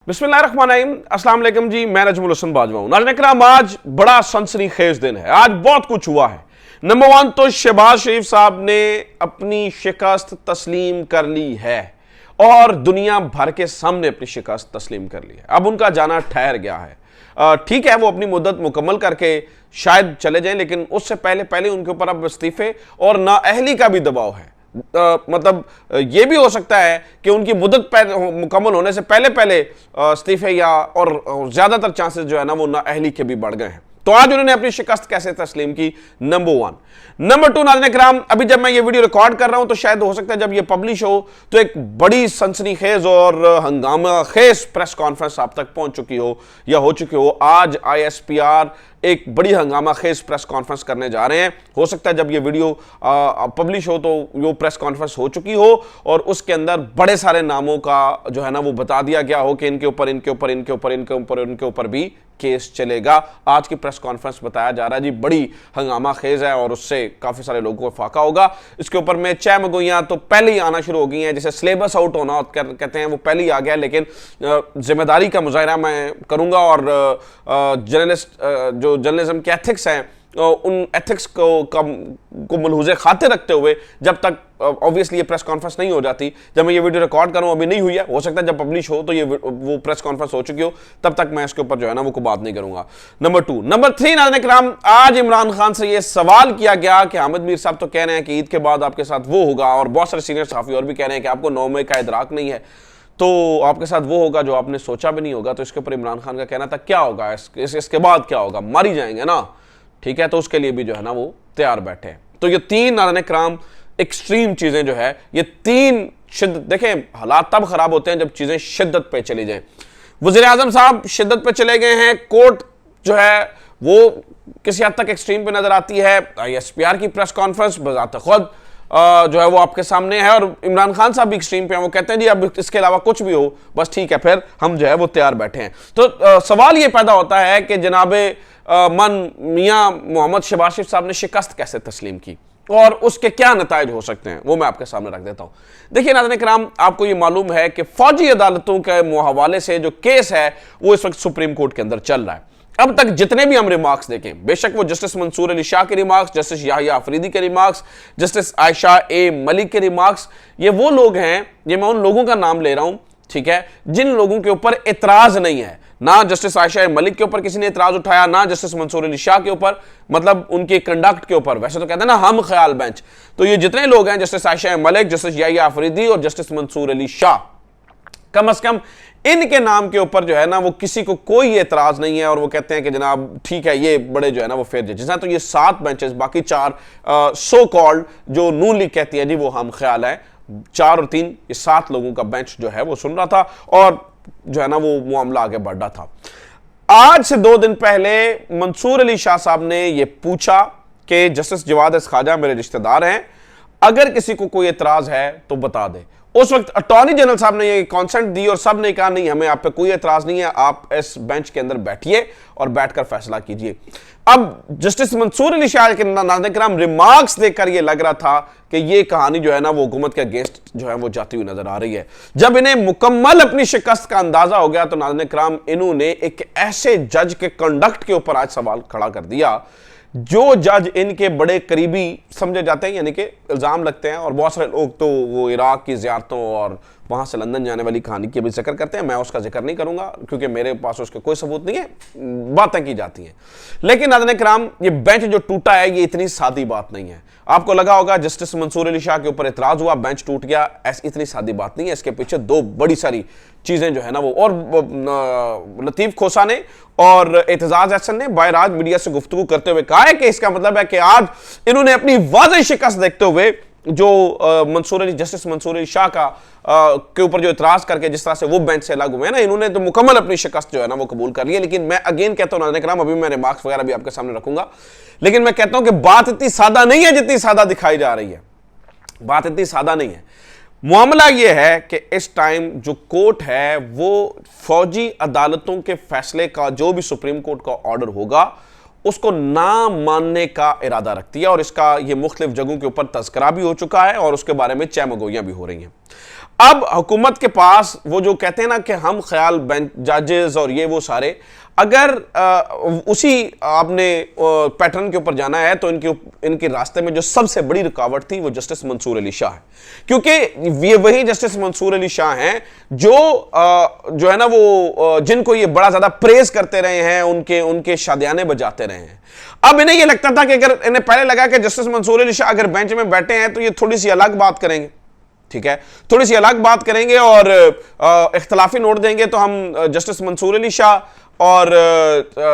बिस्मिल्लाहिर्रहमानिर्रहीम, अस्सलाम वालेकुम जी। मैं नजमुल हसन बाजवा हूं। नाज़रीन किराम, आज बड़ा सनसनीखेज दिन है। आज बहुत कुछ हुआ है। नंबर वन तो शहबाज शरीफ साहब ने अपनी शिकस्त तस्लीम कर ली है और दुनिया भर के सामने अपनी शिकस्त तस्लीम कर ली है। अब उनका जाना ठहर गया है। ठीक है, वो अपनी मुद्दत मुकम्मल करके शायद चले जाएं, लेकिन उससे पहले पहले उनके ऊपर अब इस्तीफे और नाअहली का भी दबाव है। मतलब ये भी हो सकता है कि उनकी मुद्दत मुकम्मल होने से पहले पहले इस्तीफे या और ज्यादातर चांसेस जो है ना वो नाअहली के भी बढ़ गए हैं। तो आज उन्होंने अपनी शिकस्त कैसे तस्लीम की, नंबर वन। नंबर टू, नाज़रीन किराम, अभी जब मैं ये वीडियो रिकॉर्ड कर रहा हूं तो शायद हो सकता है जब ये पब्लिश हो तो एक बड़ी सनसनीखेज और हंगामा खेज प्रेस कॉन्फ्रेंस आप तक पहुंच चुकी हो या हो चुकी हो। आज ISPR एक बड़ी हंगामा खेज प्रेस कॉन्फ्रेंस करने जा रहे हैं। हो सकता है जब ये वीडियो पब्लिश हो तो वो प्रेस कॉन्फ्रेंस हो चुकी हो और उसके अंदर बड़े सारे नामों का जो है ना वो बता दिया गया हो कि इनके ऊपर इनके ऊपर इनके ऊपर इनके ऊपर इनके ऊपर भी केस चलेगा। आज की प्रेस कॉन्फ्रेंस बताया जा रहा है जी बड़ी हंगामा खेज है और उससे काफी सारे लोगों को फाका होगा। इसके ऊपर में चहमगोइयां तो पहले ही आना शुरू हो गई हैं, जैसे सिलेबस आउट होना कहते हैं वो पहले ही आ गया। लेकिन जिम्मेदारी का मुजाहरा मैं करूंगा और जो जर्नलिज्म के एथिक्स हैं उन एथिक्स को मलहूज़े खाते रखते हुए जब तक ऑब्वियसली ये प्रेस कॉन्फ्रेंस नहीं हो जाती, जब मैं ये वीडियो रिकॉर्ड करूं अभी नहीं हुई है, हो सकता है जब पब्लिश हो तो ये वो प्रेस कॉन्फ्रेंस हो चुकी हो, तब तक मैं इसके ऊपर जो है ना वो कोई बात नहीं करूंगा। Number two. नंबर थ्री, नाज़रीन किराम, आज इमरान खान से ये सवाल किया गया कि हामिद मीर साहब तो कह रहे हैं कि ईद के बाद आपके साथ वो होगा और बहुत सारे सीनियर सहाफ़ी और भी कह रहे हैं कि आपको 9 मई का इदराक नहीं है तो आपके साथ वो होगा जो आपने सोचा भी नहीं होगा। तो इसके ऊपर इमरान खान का कहना था क्या होगा, इसके बाद क्या होगा, मर ही जाएंगे ना। ठीक है, तो उसके लिए भी जो है ना वो तैयार बैठे हैं। तो ये तीन नाज़रीन किराम एक्सट्रीम चीजें जो है, ये तीन शिद्दत, देखें हालात तब खराब होते हैं जब चीजें शिद्दत पे चली जाएं। वज़ीर आज़म साहब शिद्दत पे चले गए हैं, कोर्ट जो है वो किसी हद तक एक्सट्रीम पे नजर आती है। ISPR की प्रेस कॉन्फ्रेंस बजात खुद जो है वो आपके सामने है और इमरान खान साहब भी एक्सट्रीम पे हैं। वो कहते हैं जी अब इसके अलावा कुछ भी हो बस ठीक है, फिर हम जो है वो तैयार बैठे हैं। तो सवाल ये पैदा होता है कि जनाबे मन मियां मोहम्मद शहबाज शरीफ साहब ने शिकस्त कैसे तस्लीम की और उसके क्या नताइज हो सकते हैं, वो मैं आपके सामने रख देता हूं। देखिए नाज़रीन किराम, आपको ये मालूम है कि फौजी अदालतों के हवाले से जो केस है वो इस वक्त सुप्रीम कोर्ट के अंदर चल रहा है। अब तक जितने भी हम रिमार्क्स देखें, बेशक वो जस्टिस मंसूर अली शाह के रिमार्क्स, जस्टिस याहिया अफरीदी के रिमार्क्स, जस्टिस आयशा ए मलिक के रिमार्क्स, ये वो लोग हैं, ये मैं उन लोगों का नाम ले रहा हूं, ठीक है, जिन लोगों के ऊपर एतराज नहीं है। ना जस्टिस आयशा ए मलिक के ऊपर किसी ने एतराज उठाया, ना जस्टिस मंसूर अली शाह के ऊपर, मतलब उनके कंडक्ट के ऊपर। वैसे तो कहते हैं ना हम ख्याल बेंच, तो ये जितने लोग हैं, जस्टिस आयशा ए मलिक, जस्टिस याहिया अफरीदी और जस्टिस मंसूर अली शाह, कम से कम इनके नाम के ऊपर जो है ना वो किसी को कोई एतराज नहीं है और वो कहते हैं कि जनाब ठीक है, ये बड़े जो है ना वो फेयर जजेस हैं। तो ये 7 बेंचेस, बाकी 4 सो कॉल्ड जो नून लीग कहती है जी वो हम ख्याल है, 4 और 3, ये 7 लोगों का बेंच जो है वो सुन रहा था और जो है ना वो मामला आगे बढ़ रहा था। आज से 2 दिन पहले मंसूर अली शाह साहब ने ये पूछा कि जस्टिस जवाद एस खाजा मेरे रिश्तेदार हैं, अगर किसी को कोई एतराज है तो बता दे। उस वक्त अटॉर्नी जनरल साहब ने ये कॉन्सेंट दी और सब ने कहा नहीं, हमें आप पे कोई एतराज नहीं है, आप इस बेंच के अंदर बैठिए और बैठकर फैसला कीजिए। अब जस्टिस मंसूर अली शाह के नाज़रीन किराम रिमार्क्स देखकर ये लग रहा था कि ये कहानी जो है ना वो हुकूमत के अगेंस्ट जो है वो जाती हुई नजर आ रही है। जब इन्हें मुकम्मल अपनी शिकस्त का अंदाजा हो गया तो नाज़रीन किराम इन्होंने एक ऐसे जज के कंडक्ट के ऊपर आज सवाल खड़ा कर दिया जो जज इनके बड़े करीबी समझे जाते हैं, यानी कि इल्ज़ाम लगते हैं। और बहुत सारे लोग तो वो इराक की ज़ियारतों और वहाँ से लंदन जाने वाली कहानी की भी जिक्र करते हैं, मैं उसका जिक्र नहीं करूँगा क्योंकि मेरे पास उसके कोई सबूत नहीं है, बातें की जाती हैं। लेकिन नाज़रीन किराम, ये बेंच जो टूटा है ये इतनी सादी बात नहीं है। आपको लगा होगा जस्टिस मंसूर अली शाह के ऊपर एतराज हुआ, बेंच टूट गया, ऐसी इतनी सादी बात नहीं है। इसके पीछे 2 बड़ी सारी चीज़ें जो है ना वो, और लतीफ़ खोसा ने और एतजाज अहसन ने बाहर आज मीडिया से गुफ्तगू करते हुए कहा है कि इसका मतलब है कि आज इन्होंने अपनी वाज़ेह शिकस्त देखते हुए जो जस्टिस मंसूर अली शाह का के ऊपर जो इतराज करके जिस तरह से वो बेंच से अलग हुए हैं ना, इन्होंने तो मुकम्मल अपनी शिकस्त जो है ना वो कबूल कर ली है। लेकिन मैं अगेन कहता हूं नाज़रीन किराम, अभी मैं रिमार्क्स वगैरह भी आपके सामने रखूंगा, लेकिन मैं कहता हूं कि बात इतनी सादा नहीं है जितनी सादा दिखाई जा रही है। बात इतनी सादा नहीं है। मामला यह है कि इस टाइम जो कोर्ट है वो फौजी अदालतों के फैसले का जो भी सुप्रीम कोर्ट का ऑर्डर होगा उसको ना मानने का इरादा रखती है और इसका ये मुख्तलिफ जगहों के ऊपर तज़किरा भी हो चुका है और उसके बारे में चहमगोइयां भी हो रही हैं। अब हुकूमत के पास वो जो कहते हैं ना कि हम ख्याल बेंच जजेस और ये वो सारे, अगर उसी आपने पैटर्न के ऊपर जाना है तो इनके रास्ते में जो सबसे बड़ी रुकावट थी वो जस्टिस मंसूर अली शाह है, क्योंकि ये वही जस्टिस मंसूर अली शाह हैं जो है ना वो जिनको ये बड़ा ज्यादा प्रेज करते रहे हैं, उनके शादियाने बजाते रहे हैं। अब इन्हें ये लगता था कि अगर इन्हें पहले लगा कि जस्टिस मंसूर अली शाह अगर बेंच में बैठे हैं तो ये थोड़ी सी अलग बात करेंगे, ठीक है, थोड़ी सी अलग बात करेंगे और इख्तलाफी नोट देंगे, तो हम जस्टिस मंसूर अली शाह और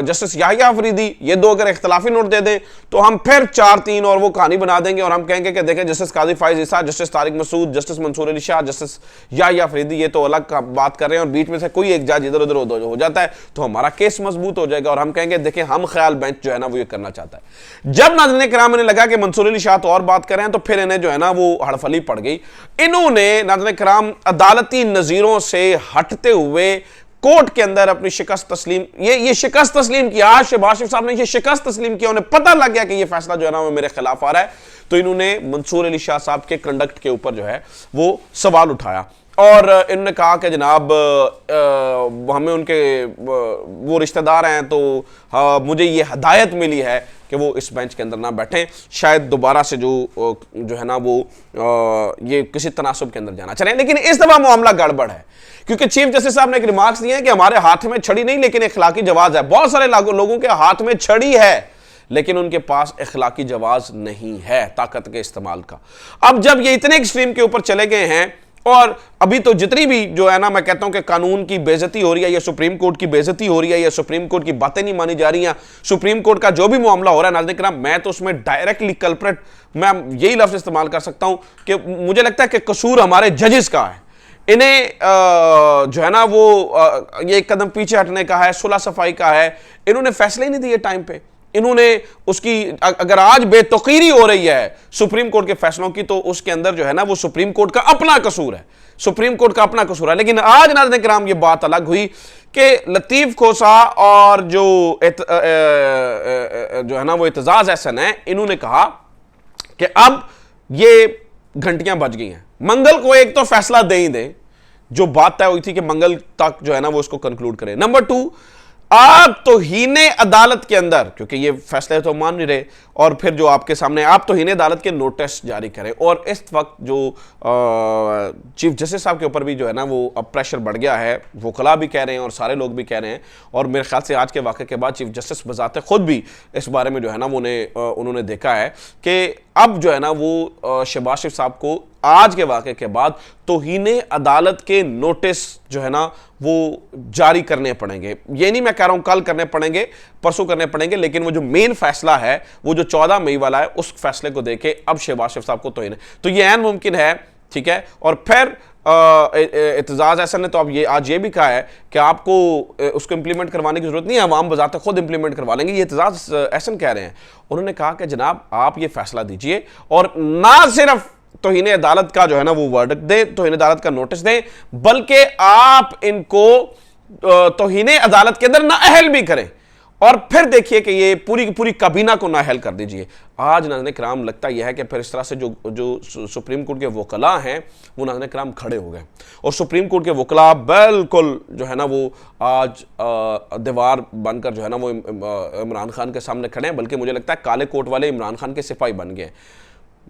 जस्टिस याहिया अफरीदी ये दो अगर इख्तलाफी नोट दे दें तो हम फिर 4-3 और वो कहानी बना देंगे और हम कहेंगे कि देखें justice Qazi Faez Isa, justice Tariq Masood, justice Mansoor Ali Shah, justice Yahya Afridi ये तो अलग बात कर रहे हैं और बीच में से कोई एक जज इधर उधर हो जाता है तो हमारा केस मजबूत हो जाएगा और हम कहेंगे देखें हम ख्याल बेंच जो है ना वो ये करना चाहता है। जब नाज़रीन किराम इन्हें लगा कि मंसूर अली शाह तो और बात कर रहे हैं तो फिर इन्हें जो है ना वो हड़फली पड़ गई। इन्होंने नाज़रीन किराम अदालती नज़ीरों से हटते हुए कोर्ट के अंदर अपनी शिकस्त तस्लीम, ये शिकस्त तस्लीम किया। आज शहबाज शरीफ साहब ने ये शिकस्त तस्लीम किया, उन्हें पता लग गया कि ये फैसला जो है ना वो मेरे खिलाफ आ रहा है, तो इन्होंने मंसूर अली शाह साहब के कंडक्ट के ऊपर जो है वो सवाल उठाया और इन्होंने कहा कि जनाब हमें उनके वो रिश्तेदार हैं तो मुझे ये हदायत मिली है कि वो इस बेंच के अंदर ना बैठें, शायद दोबारा से जो है ना वो ये किसी तनासुब के अंदर जाना चलें। लेकिन इस दफा मामला गड़बड़ है क्योंकि चीफ जस्टिस साहब ने एक रिमार्क्स दिए हैं कि हमारे हाथ में छड़ी नहीं लेकिन इखलाकी जवाज है। बहुत सारे लोगों के हाथ में छड़ी है लेकिन उनके पास इखलाकी जवाज नहीं है ताकत के इस्तेमाल का। अब जब ये इतने एक्सट्रीम के ऊपर चले गए हैं और अभी तो जितनी भी जो है ना मैं कहता हूं कि कानून की बेइज्जती हो रही है या सुप्रीम कोर्ट की बेइज्जती हो रही है या सुप्रीम कोर्ट की बातें नहीं मानी जा रही हैं, सुप्रीम कोर्ट का जो भी मामला हो रहा है नाज़रीन किराम, मैं तो उसमें डायरेक्टली कल्प्रेट, मैं यही लफ्ज इस्तेमाल कर सकता हूं कि मुझे लगता है कि कसूर हमारे जजेस का है। इन्हें जो है ना वो ये एक कदम पीछे हटने का है, सुलह सफाई का है। इन्होंने फैसले ही नहीं दिए टाइम पे, इन्होंने उसकी अगर आज बेतौकीरी हो रही है सुप्रीम कोर्ट के फैसलों की तो उसके अंदर जो है ना वो सुप्रीम कोर्ट का अपना कसूर है, सुप्रीम कोर्ट का अपना कसूर है। लेकिन आज नाज़रीन किराम ये बात अलग हुई कि लतीफ खोसा और जो है ना वो एतजाज एहसन है, इन्होंने कहा कि अब ये घंटियां बज गई हैं, मंगल को एक तो फैसला दे ही दें, जो बात तय हुई थी कि मंगल तक जो है ना वो इसको कंक्लूड करें। नंबर 2, आप तौहीने अदालत के अंदर, क्योंकि ये फैसले तो मान नहीं रहे, और फिर जो आपके सामने आप तौहीने अदालत के नोटिस जारी करें। और इस वक्त जो चीफ जस्टिस साहब के ऊपर भी जो है ना वो अब प्रेशर बढ़ गया है, वकला भी कह रहे हैं और सारे लोग भी कह रहे हैं, और मेरे ख्याल से आज के वाक़े के बाद चीफ जस्टिस बजाते खुद भी इस बारे में जो है ना उन्होंने देखा है कि अब जो है ना वो शहबाज शरीफ साहब को आज के वाक़े के बाद तौहीने अदालत के नोटिस जो है ना वो जारी करने पड़ेंगे। ये नहीं मैं कह रहा हूं कल करने पड़ेंगे, परसों करने पड़ेंगे, लेकिन वो जो मेन फैसला है वो जो 14 मई वाला है उस फैसले को देके अब शहबाज शरीफ साहब को तौहीन, तो ये ऐन मुमकिन है, ठीक है। और फिर एतजाज एहसन ने तो अब ये आज ये भी कहा है कि आपको उसको इंप्लीमेंट करवाने की जरूरत नहीं है, अवाम बजाते खुद इंप्लीमेंट करवा लेंगे। ये एतजाज एहसन कह रहे हैं, उन्होंने कहा कि जनाब आप ये फैसला दीजिए और ना सिर्फ तौहीने अदालत का जो है ना वो वर्डिक्ट दें, तौहीने अदालत का नोटिस दें, बल्कि आप इनको तौहीने अदालत के अंदर नाअहल भी करें और फिर देखिए कि ये पूरी की पूरी काबीना को नाअहल कर दीजिए। आज नाज़रीन किराम लगता यह है कि फिर इस तरह से जो सुप्रीम कोर्ट के वकला हैं वो नाज़रीन किराम खड़े हो गए और सुप्रीम कोर्ट के वकला बिल्कुल जो है ना वो आज दीवार बनकर जो है ना वो इमरान खान के सामने खड़े हैं, बल्कि मुझे लगता है काले कोट वाले इमरान खान के सिपाही बन गए।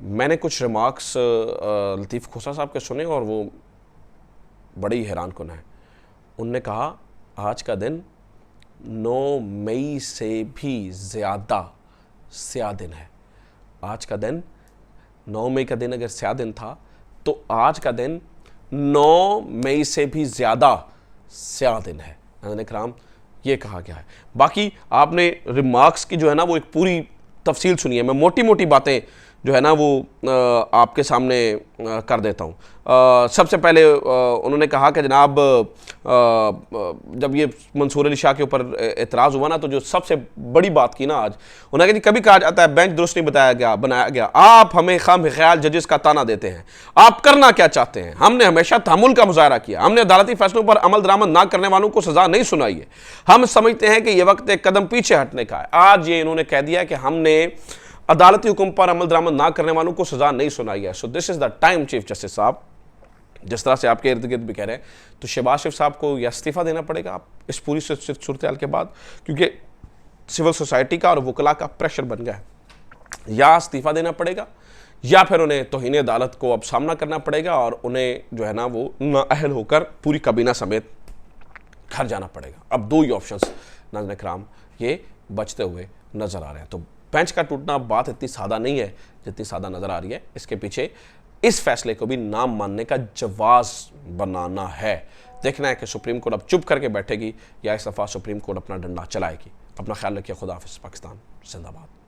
मैंने कुछ रिमार्क्स लतीफ़ खोसा साहब के सुने और वो बड़े ही हैरान कुन है। उनने कहा आज का दिन 9 मई से भी ज़्यादा स्याह दिन है। आज का दिन 9 मई का दिन अगर स्याह दिन था तो आज का दिन 9 मई से भी ज़्यादा स्याह दिन है। नाज़रीन किराम ये कहा गया है। बाकी आपने रिमार्क्स की जो है ना वो एक पूरी तफसील सुनी है, मैं मोटी मोटी बातें जो है ना वो आपके सामने कर देता हूँ। सबसे पहले उन्होंने कहा कि जनाब जब ये मंसूर अली शाह के ऊपर एतराज़ हुआ ना तो जो सबसे बड़ी बात की ना आज उन्होंने कहा कभी कहा जाता है बेंच दुरुस्त नहीं बनाया गया, आप हमें खाम ख्याल जजेस का ताना देते हैं, आप करना क्या चाहते हैं? हमने हमेशा तहम्मुल का मुजाहरा किया, हमने अदालती फैसलों पर अमल दरामद ना करने वालों को सजा नहीं सुनाई है, हम समझते हैं कि यह वक्त एक कदम पीछे हटने का है। आज ये इन्होंने कह दिया कि हमने अदालती हुक्म पर अमल दरामद ना करने वालों को सजा नहीं सुनाई है। So this is the time chief justice साहब जिस तरह से आपके इर्द गिर्द भी कह रहे हैं, तो शहबाज शरीफ साहब को या इस्तीफ़ा देना पड़ेगा आप इस पूरी सूरत हाल के बाद, क्योंकि सिविल सोसाइटी का और वकला का प्रेशर बन गया है, या इस्तीफ़ा देना पड़ेगा या फिर उन्हें तौहीन अदालत को अब सामना करना पड़ेगा और उन्हें जो है ना वो नाअहल होकर पूरी काबीना समेत घर जाना पड़ेगा। अब दो ही ऑप्शंस नाज़रीन इकराम ये बचते हुए नज़र आ रहे हैं। तो बेंच का टूटना बात इतनी सादा नहीं है जितनी सादा नज़र आ रही है, इसके पीछे इस फैसले को भी ना मानने का जवाज़ बनाना है। देखना है कि सुप्रीम कोर्ट अब चुप करके बैठेगी या इस दफ़ा सुप्रीम कोर्ट अपना डंडा चलाएगी। अपना ख्याल रखिए। खुदा हाफिज़। पाकिस्तान जिंदाबाद।